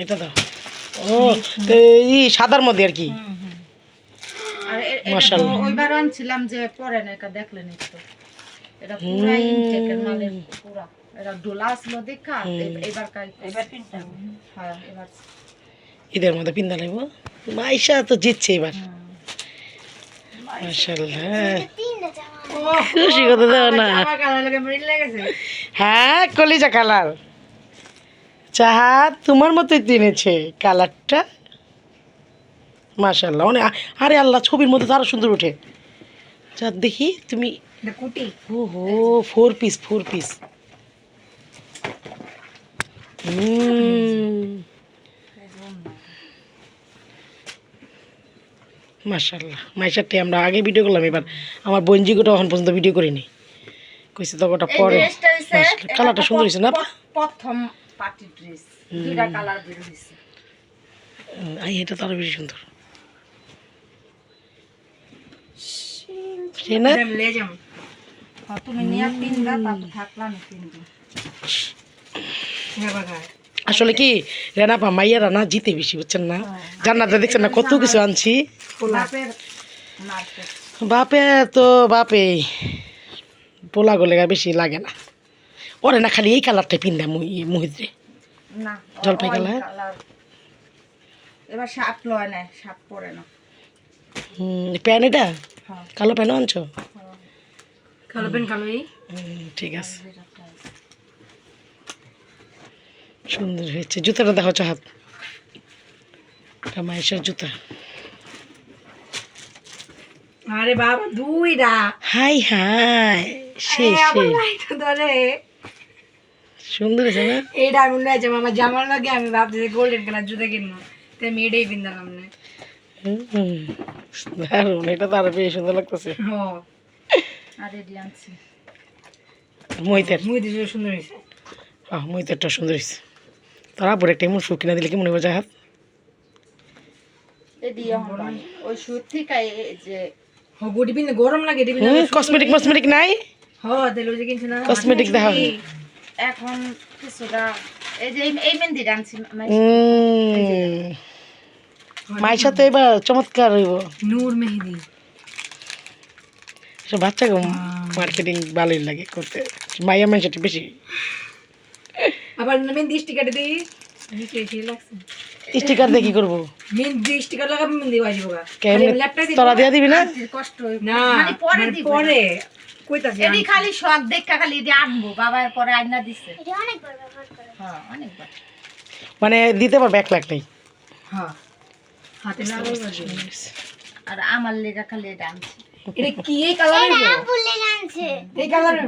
এটা দাও। ও তো এই সাদার মধ্যে আর কি। আর মাশাআল্লাহ। ওইবার আনছিলাম যে পরে না, এটা দেখলেন তো এটা পুরা ইনটেকের মালের পুরা। এটা ডোলা আসলো দেখা এবার পিনটা। হ্যাঁ এবার ঈদের মধ্যে পিন্দা লাগব। মাইশা তো জিতছে এবার। মাশাআল্লাহ। খুশি কথা দাও না। আমার কালার লাগে মিল লেগেছে। হ্যাঁ কলিজা কালার। চাহাত তোমার মতোই কিনেছে কালারটা। মাশাআল্লাহ অনেক। আরে আল্লাহ ছবির মধ্যে তো আরো সুন্দর ওঠে। চাঁদ দেখি তুমি। কুটি ওহো 4 পিস 4 পিস। মাশাআল্লাহ মাইশারটি আমরা আগে ভিডিও করলাম, এবার আমার বঞ্জিগুলো এখন পর্যন্ত ভিডিও করিনি, কইছে তো ওটা পরে। কালারটা সুন্দর হয়েছে না? প্রথম পার্টি ড্রেস দুইটা কালার বের হইছে। আই এটা তো আরো বেশি সুন্দর। তুমি নিয়ে তিনটা তারপর থাকলাম তিনটা। আসলে কি রেনাপা মাইয়ারা না জিতে বেশি, বুঝছেন না? জান্নাতে দেখছেন না কত কিছু আনছি। বাপে তো বাপে পোলা গোলে বেশি লাগে না, ওরে না খালি এই কালারটা পিন্দা মুহিদ্রে না জলপাই কালার। এবার শার্ট লয় না, শার্ট পরে না। প্যান এটা কালো প্যানও আনছো? কালো প্যান কালোই। ঠিক আছে সুন্দর হয়েছে। জুতাটা দেখো চাহাত, মাইশার জুতা। আরে বাবা দুইটা। হাই হাই শেষ ধরে সুন্দর হয়েছে না? এইটা আমি মনে আছে আমার জামার লাগে আমি ভাবছি গোল্ডেন কালার জুতা কিনবো, তাই আমি এটাই কিনলাম না। দারুণ, এটা তো আরো বেশি সুন্দর লাগতেছে। আর এডি আনছি মহিতের সুন্দর হয়েছে। মহিতেরটা সুন্দর হয়েছে। তারা পরে একটা এমন শু কিনা দিলে কি মনে হবে জাহাত? ওই সুর থেকে যে গুটি পিনে গরম লাগে। কসমেটিক মসমেটিক নাই? হ্যাঁ দিল যে কিনছ না কসমেটিক দেখাও এখন কিছুটা। এই যে এই মেহেন্দি আনছি মাইশা তো এবার চমৎকার হইব। নূর মেহেদি বাচ্চাকে মার্কেটিং ভালোই লাগে করতে, মাইয়া মানুষটি বেশি। আবার মেহেদি স্টিকার দিই লাগছে। স্টিকার দিয়ে কি করবো? মেহেদি স্টিকার লাগাবো, মেহেদি বাজিবো তোরা দিয়া দিবি না? কষ্ট না মানে পরে দিব। পরে কইতাছি এডি খালি শখ দেখা খালি এডি আনবো, বাবার পরে আইনা দিছে। এডি অনেকবার ব্যবহার করে। হ্যাঁ অনেকবার। মানে দিতে পারবে 1 লাখ নাই? হ্যাঁ হাতে লাগাই বাজে। আর আমার লেগা খালি এটা আনছি। এটা কি এই কালার? এটা ফুল লেগা আনছে এই কালারের।